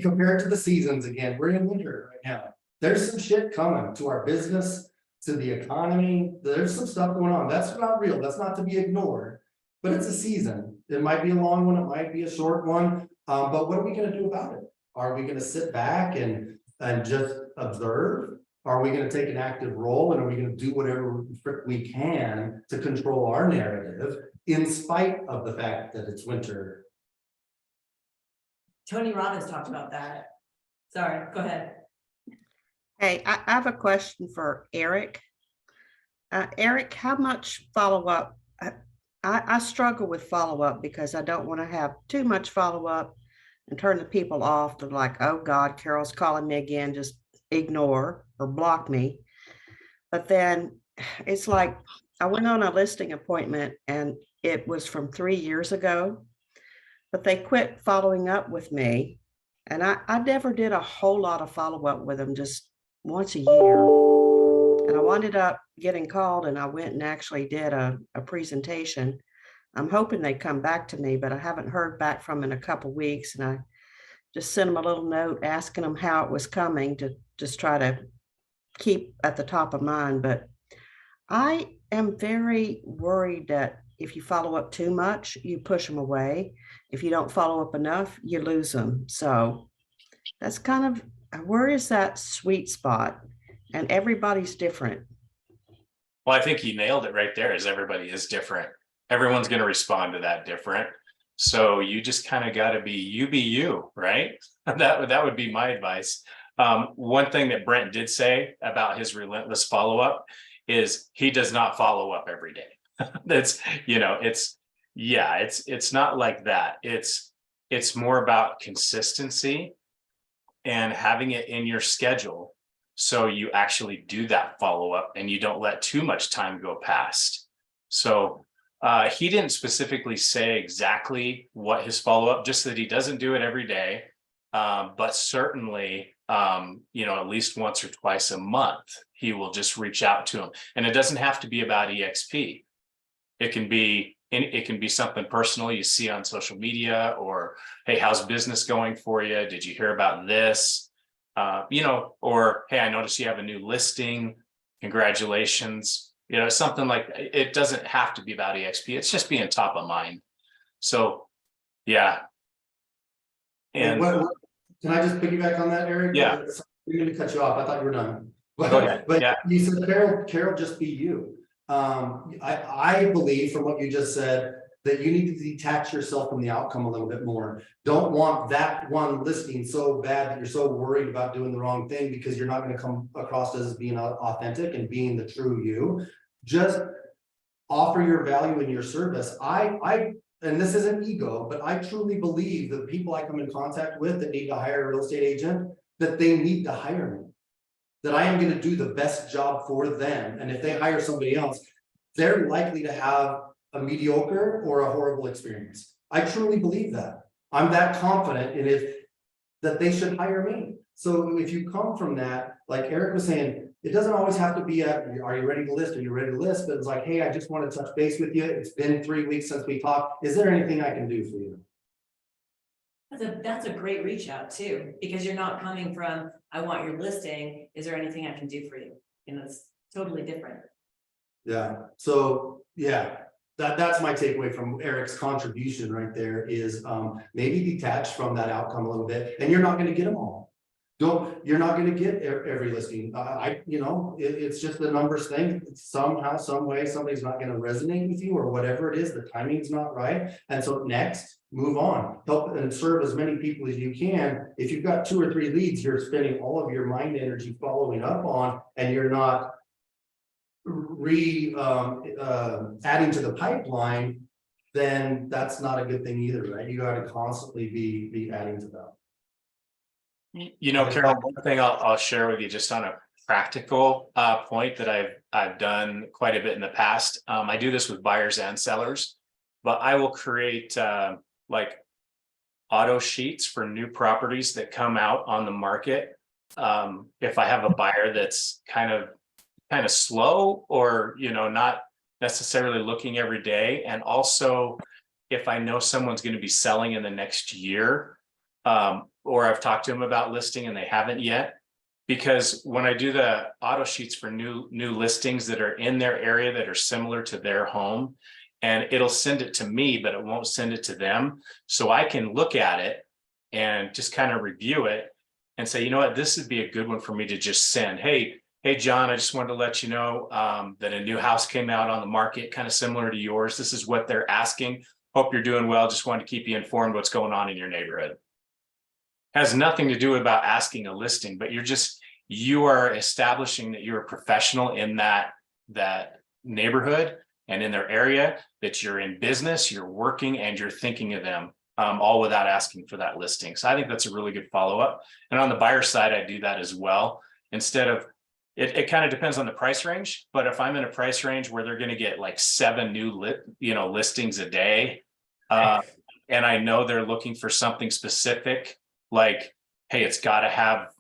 compared to the seasons again. We're in winter right now. There's some shit coming to our business, to the economy. There's some stuff going on. That's not real. That's not to be ignored. But it's a season. It might be a long one. It might be a short one. But what are we going to do about it? Are we going to sit back and just observe? Are we going to take an active role? And are we going to do whatever we can to control our narrative in spite of the fact that it's winter? Tony Robbins talked about that. Sorry, go ahead. Hey, I have a question for Eric. Eric, how much follow-up? I struggle with follow-up because I don't want to have too much follow-up and turn the people off to like, oh God, Carol's calling me again, just ignore or block me. But then it's like, I went on a listing appointment and it was from 3 years ago, but they quit following up with me. And I never did a whole lot of follow-up with them, just once a year. And I wound up getting called and I went and actually did a presentation. I'm hoping they come back to me, but I haven't heard back from in a couple weeks. And I just sent them a little note asking them how it was coming to just try to keep at the top of mind. But I am very worried that if you follow up too much, you push them away. If you don't follow up enough, you lose them. So that's kind of, where is that sweet spot? And everybody's different. Well, I think you nailed it right there, is everybody is different. Everyone's going to respond to that different. So you just kind of got to be you, right? That would be my advice. One thing that Brent did say about his relentless follow-up is he does not follow up every day. That's, it's not like that. It's more about consistency and having it in your schedule. So you actually do that follow-up and you don't let too much time go past. So he didn't specifically say exactly what his follow-up, just that he doesn't do it every day. But certainly, at least once or twice a month, he will just reach out to him. And it doesn't have to be about EXP. It can be something personal you see on social media, or, hey, how's business going for you? Did you hear about this? Or, hey, I noticed you have a new listing. Congratulations. Something like, it doesn't have to be about EXP. It's just being top of mind. So, yeah. And can I just piggyback on that, Eric? Yeah. I'm going to cut you off. I thought you were done. Go ahead. But Yeah. you said, Carol, just be you. I believe from what you just said that you need to detach yourself from the outcome a little bit more. Don't want that one listing so bad that you're so worried about doing the wrong thing, because you're not going to come across as being authentic and being the true you. Just offer your value in your service. And this isn't ego, but I truly believe that people I come in contact with that need to hire a real estate agent, that they need to hire me, that I am going to do the best job for them. And if they hire somebody else, they're likely to have a mediocre or a horrible experience. I truly believe that. I'm that confident in it that they should hire me. So if you come from that, like Eric was saying, it doesn't always have to be are you ready to list? Are you ready to list? But it's like, hey, I just want to touch base with you. It's been 3 weeks since we talked. Is there anything I can do for you? That's a great reach out too, because you're not coming from, I want your listing. Is there anything I can do for you? It's totally different. Yeah. So yeah, that's my takeaway from Eric's contribution right there is maybe detach from that outcome a little bit, and you're not going to get them all. You're not going to get every listing. It's just the numbers thing. Somehow, some way, somebody's not going to resonate with you, or whatever it is, the timing's not right. And so next, move on, help and serve as many people as you can. If you've got 2 or 3 leads, you're spending all of your mind energy following up on, and you're not adding to the pipeline, then that's not a good thing either, right? You got to constantly be adding to that. Carol, one thing I'll share with you just on a practical point that I've done quite a bit in the past. I do this with buyers and sellers, but I will create like auto sheets for new properties that come out on the market. If I have a buyer that's kind of slow, or not necessarily looking every day, and also if I know someone's going to be selling in the next year, or I've talked to them about listing and they haven't yet, because when I do the auto sheets for new listings that are in their area that are similar to their home, and it'll send it to me, but it won't send it to them. So I can look at it and just kind of review it and say, you know what, this would be a good one for me to just send. Hey, John, I just wanted to let you know that a new house came out on the market, kind of similar to yours. This is what they're asking. Hope you're doing well. Just wanted to keep you informed what's going on in your neighborhood. Has nothing to do about asking a listing, but you are establishing that you're a professional in that neighborhood and in their area, that you're in business, you're working, and you're thinking of them, all without asking for that listing. So I think that's a really good follow-up. And on the buyer side, I do that as well. Instead of, it kind of depends on the price range, but if I'm in a price range where they're going to get like 7 new listings a day, and I know they're looking for something specific, like, hey, it's got to have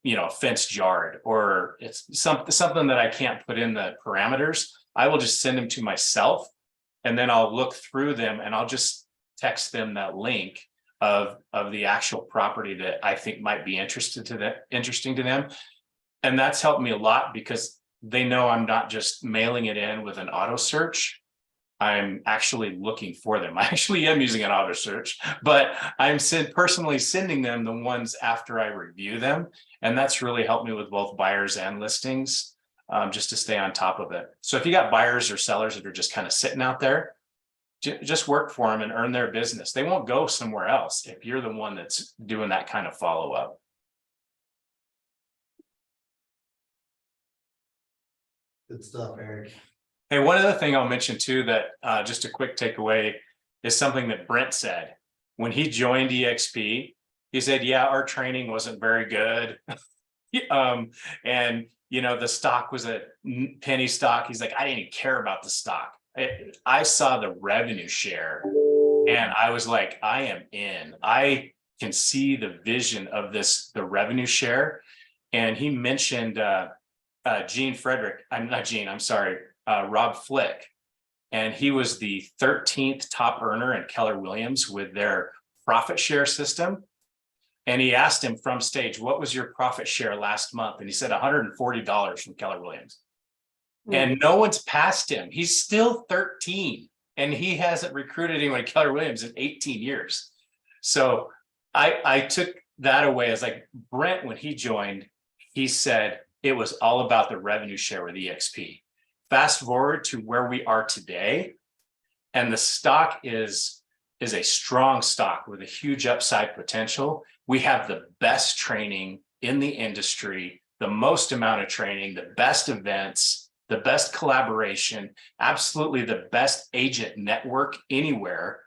a fenced yard, or it's something that I can't put in the parameters, I will just send them to myself. And then I'll look through them and I'll just text them that link of the actual property that I think might be interesting to them. And that's helped me a lot because they know I'm not just mailing it in with an auto search. I'm actually looking for them. I actually am using an auto search, but I'm personally sending them the ones after I review them. And that's really helped me with both buyers and listings, just to stay on top of it. So if you got buyers or sellers that are just kind of sitting out there, just work for them and earn their business. They won't go somewhere else if you're the one that's doing that kind of follow-up. Good stuff, Eric. Hey, one other thing I'll mention too, that just a quick takeaway is something that Brent said. When he joined EXP, he said, yeah, our training wasn't very good. And the stock was a penny stock. He's like, I didn't even care about the stock. I saw the revenue share and I was like, I am in. I can see the vision of the revenue share. And he mentioned Gene Frederick. I'm sorry, Rob Flick. And he was the 13th top earner in Keller Williams with their profit share system. And he asked him from stage, what was your profit share last month? And he said $140 from Keller Williams. And no one's passed him. He's still 13 and he hasn't recruited anyone at Keller Williams in 18 years. So I took that away as like Brent, when he joined, he said it was all about the revenue share with EXP. Fast forward to where we are today, and the stock is a strong stock with a huge upside potential. We have the best training in the industry, the most amount of training, the best events, the best collaboration, absolutely the best agent network anywhere,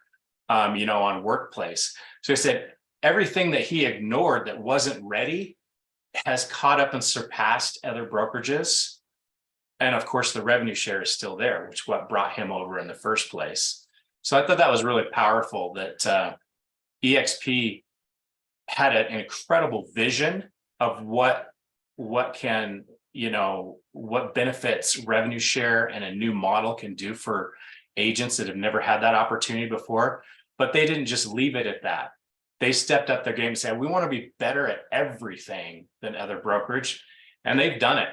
on Workplace. So I said, everything that he ignored that wasn't ready has caught up and surpassed other brokerages. And of course, the revenue share is still there, which is what brought him over in the first place. So I thought that was really powerful that EXP had an incredible vision of what can, what benefits revenue share and a new model can do for agents that have never had that opportunity before. But they didn't just leave it at that. They stepped up their game and said, we want to be better at everything than other brokerage. And they've done it.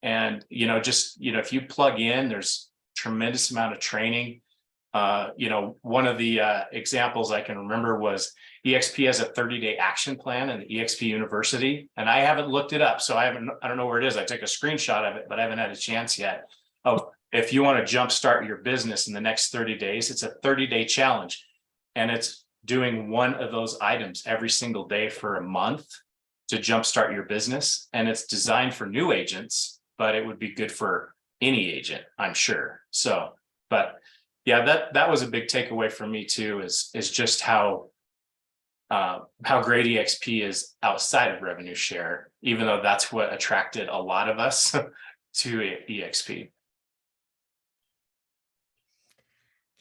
And, if you plug in, there's tremendous amount of training. One of the examples I can remember was EXP has a 30-day action plan in the EXP University, and I haven't looked it up, so I don't know where it is. I took a screenshot of it, but I haven't had a chance yet. Oh, if you want to jumpstart your business in the next 30 days, it's a 30-day challenge, and it's doing one of those items every single day for a month to jumpstart your business, and it's designed for new agents, but it would be good for any agent, I'm sure. So, but yeah, that was a big takeaway for me too, is just how great EXP is outside of revenue share, even though that's what attracted a lot of us to EXP.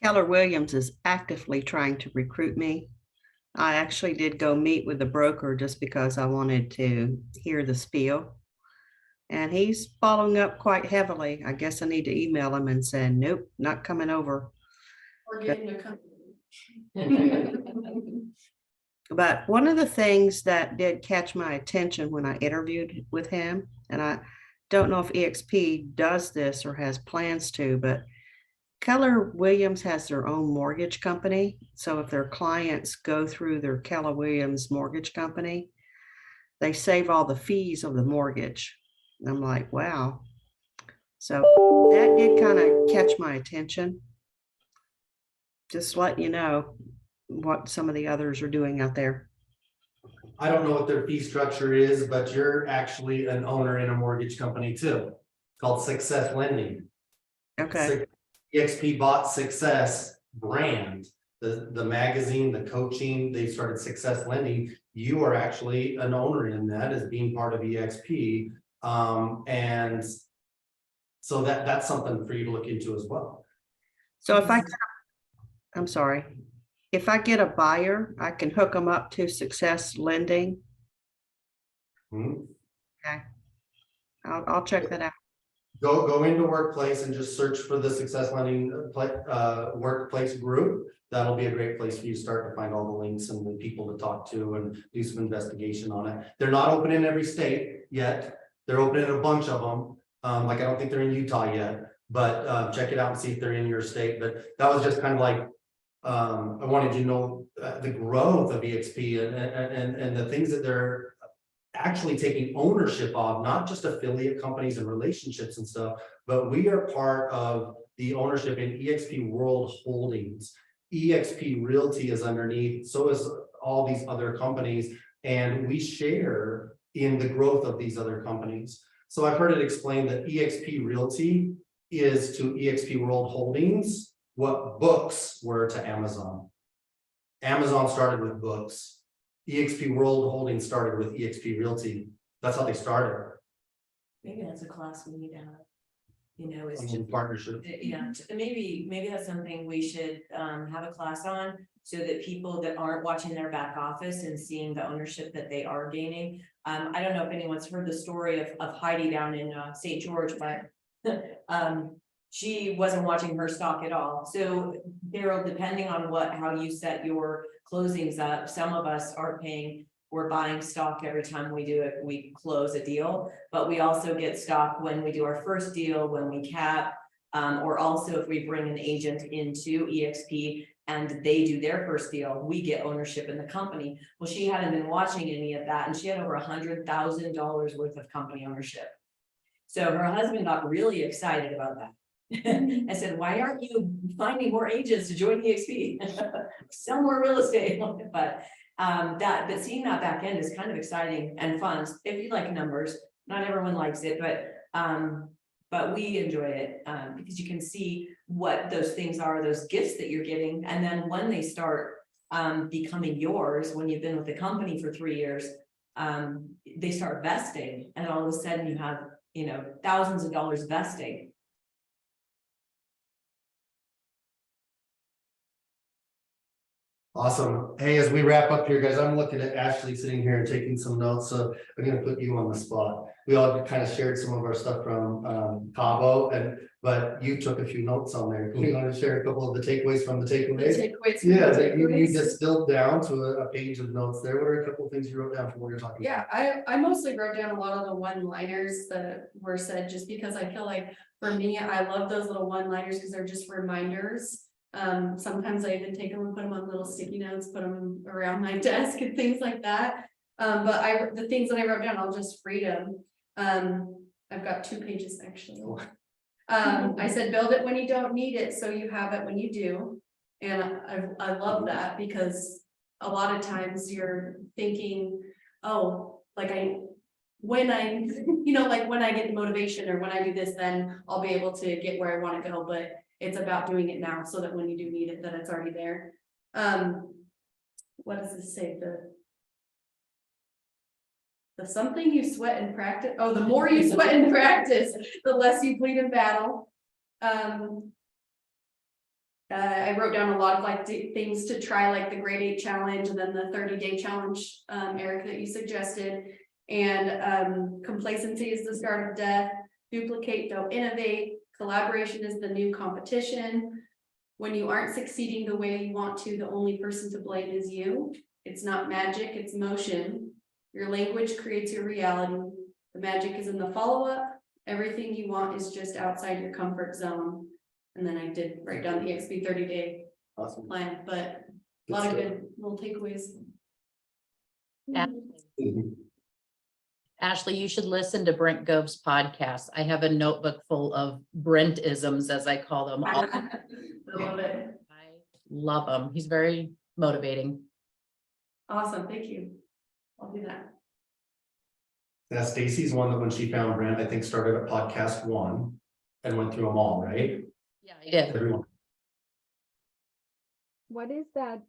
Keller Williams is actively trying to recruit me. I actually did go meet with the broker just because I wanted to hear the spiel. And he's following up quite heavily. I guess I need to email him and say, nope, not coming over. Or getting a company. But one of the things that did catch my attention when I interviewed with him, and I don't know if EXP does this or has plans to, but Keller Williams has their own mortgage company. So if their clients go through their Keller Williams mortgage company, they save all the fees of the mortgage. And I'm like, wow. So that did kind of catch my attention. Just let you know what some of the others are doing out there. I don't know what their fee structure is, but you're actually an owner in a mortgage company too, called Success Lending. Okay. EXP bought Success brand, the magazine, the coaching, they started Success Lending. You are actually an owner in that as being part of EXP. And so that's something for you to look into as well. So I'm sorry, if I get a buyer, I can hook them up to Success Lending. Okay. I'll check that out. Go into workplace and just search for the Success Lending workplace group. That'll be a great place for you to start to find all the links and the people to talk to and do some investigation on it. They're not open in every state yet. They're open in a bunch of them. Like I don't think they're in Utah yet, but check it out and see if they're in your state. But that was just kind of like I wanted you to know the growth of EXP and the things that they're actually taking ownership of, not just affiliate companies and relationships and stuff, but we are part of the ownership in EXP World Holdings. EXP Realty is underneath, so is all these other companies, and we share in the growth of these other companies. So I've heard it explained that EXP Realty is to EXP World Holdings what books were to Amazon. Amazon started with books. EXP World Holdings started with EXP Realty. That's how they started. Maybe that's a class we need to have. You know, it's In just, partnership. yeah, maybe that's something we should have a class on, so that people that aren't watching their back office and seeing the ownership that they are gaining. I don't know if anyone's heard the story of Heidi down in St. George, but she wasn't watching her stock at all. So Daryl, depending on how you set your closings up, some of us are we're buying stock every time we close a deal, but we also get stock when we do our first deal, when we cap, or also if we bring an agent into EXP and they do their first deal, we get ownership in the company. Well, she hadn't been watching any of that, and she had over $100,000 worth of company ownership. So her husband got really excited about that. I said, why aren't you finding more agents to join EXP? Sell more real estate. But seeing that back end is kind of exciting and fun. If you like numbers, not everyone likes it, but we enjoy it because you can see what those things are, those gifts that you're getting. And then when they start becoming yours, when you've been with the company for 3 years, they start vesting, and all of a sudden you have, thousands of dollars vesting. Awesome. Hey, as we wrap up here, guys, I'm looking at Ashley sitting here and taking some notes. So I'm going to put you on the spot. We all kind of shared some of our stuff from Cabo, but you took a few notes on there. Can you want to share a couple of the takeaways from the takeaways? Yeah, that you distilled down to a page of notes there. What are a couple of things you wrote down from what you're talking about? Yeah, I mostly wrote down a lot of the one-liners that were said, just because I feel like for me, I love those little one-liners because they're just reminders. Sometimes I even take them and put them on little sticky notes, put them around my desk and things like that. But the things that I wrote down, I'll just read them. I've got 2 pages actually. I said, build it when you don't need it, so you have it when you do. And I love that, because a lot of times you're thinking, oh, like when I get the motivation, or when I do this, then I'll be able to get where I want to go. But it's about doing it now, so that when you do need it, that it's already there. What does this say? The something you sweat and practice. Oh, the more you sweat and practice, the less you bleed in battle. I wrote down a lot of things to try, like the grade 8 challenge, and then the 30-day challenge, Eric, that you suggested. And complacency is the start of death. Duplicate, don't innovate. Collaboration is the new competition. When you aren't succeeding the way you want to, the only person to blame is you. It's not magic, it's motion. Your language creates your reality. The magic is in the follow-up. Everything you want is just outside your comfort zone. And then I did write down the EXP 30-day plan, but a lot of good little takeaways. Ashley, you should listen to Brent Gove's podcast. I have a notebook full of Brent-isms, as I call them. I love it. I love him. He's very motivating. Awesome, thank you. I'll do that. Yeah, Stacy's one that when she found Brent, I think started at podcast 1 and went through them all, right? Yeah, I did. Everyone. What is that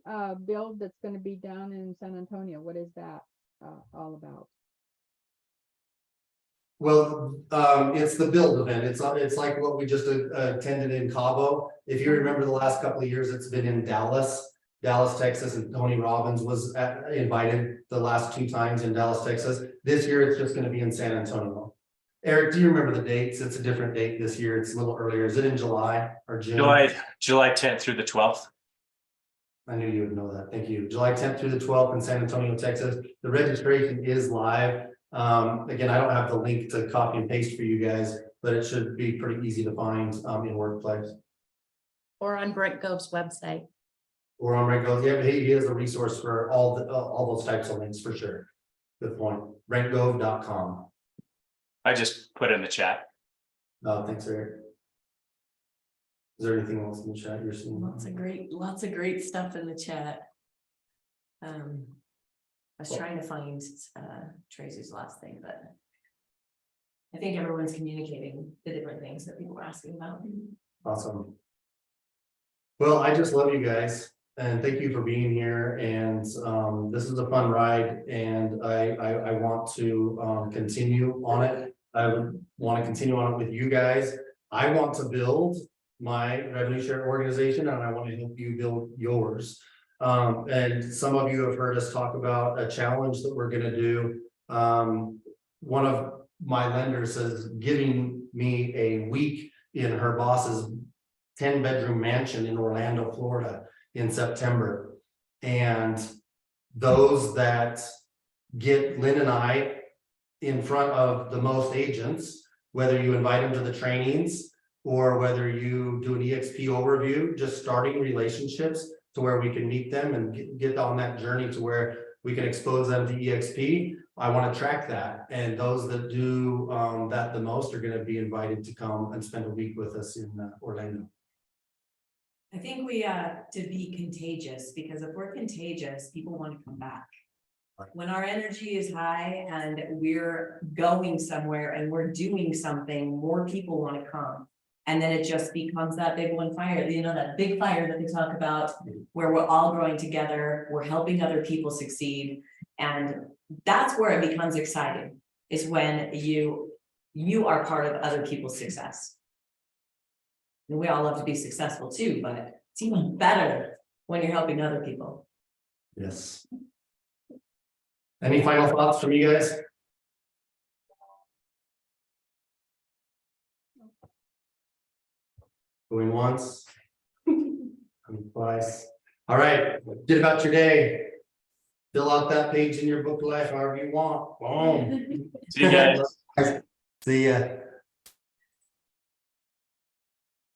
build that's going to be down in San Antonio? What is that all about? Well, it's the build event. It's like what we just attended in Cabo. If you remember the last couple of years, it's been in Dallas. Dallas, Texas, and Tony Robbins was invited the last 2 times in Dallas, Texas. This year, it's just gonna be in San Antonio. Eric, do you remember the dates? It's a different date this year. It's a little earlier. Is it in July or June? July 10th through the 12th. I knew you would know that. Thank you. July 10th through the 12th in San Antonio, Texas. The registration is live. Again, I don't have the link to copy and paste for you guys, but it should be pretty easy to find in Workplace. Or on Brent Gove's website. Or on Brent Gove. Yeah, he is a resource for all those types of links for sure. Good point. BrentGove.com. I just put in the chat. Oh, thanks, Eric. Is there anything else in the chat you're seeing? Lots of great stuff in the chat. I was trying to find Tracy's last thing, but I think everyone's communicating the different things that people were asking about. Awesome. Well, I just love you guys and thank you for being here. And this is a fun ride and I want to continue on it. I would want to continue on it with you guys. I want to build my revenue share organization and I want to help you build yours. And some of you have heard us talk about a challenge that we're going to do. One of my lenders is giving me a week in her boss's 10-bedroom mansion in Orlando, Florida in September. And those that get Lynn and I in front of the most agents, whether you invite them to the trainings or whether you do an EXP overview, just starting relationships to where we can meet them and get on that journey to where we can expose them to EXP. I want to track that. And those that do that the most are going to be invited to come and spend a week with us in Orlando. I think we to be contagious, because if we're contagious, people want to come back. When our energy is high and we're going somewhere and we're doing something, more people want to come. And then it just becomes that big one fire, you know, that big fire that they talk about, where we're all growing together, we're helping other people succeed. And that's where it becomes exciting, is when you are part of other people's success. And we all love to be successful too, but it's even better when you're helping other people. Yes. Any final thoughts from you guys? Going once. Coming twice. All right, get about your day. Fill out that page in your book of life however you want. Boom. See you guys. See ya.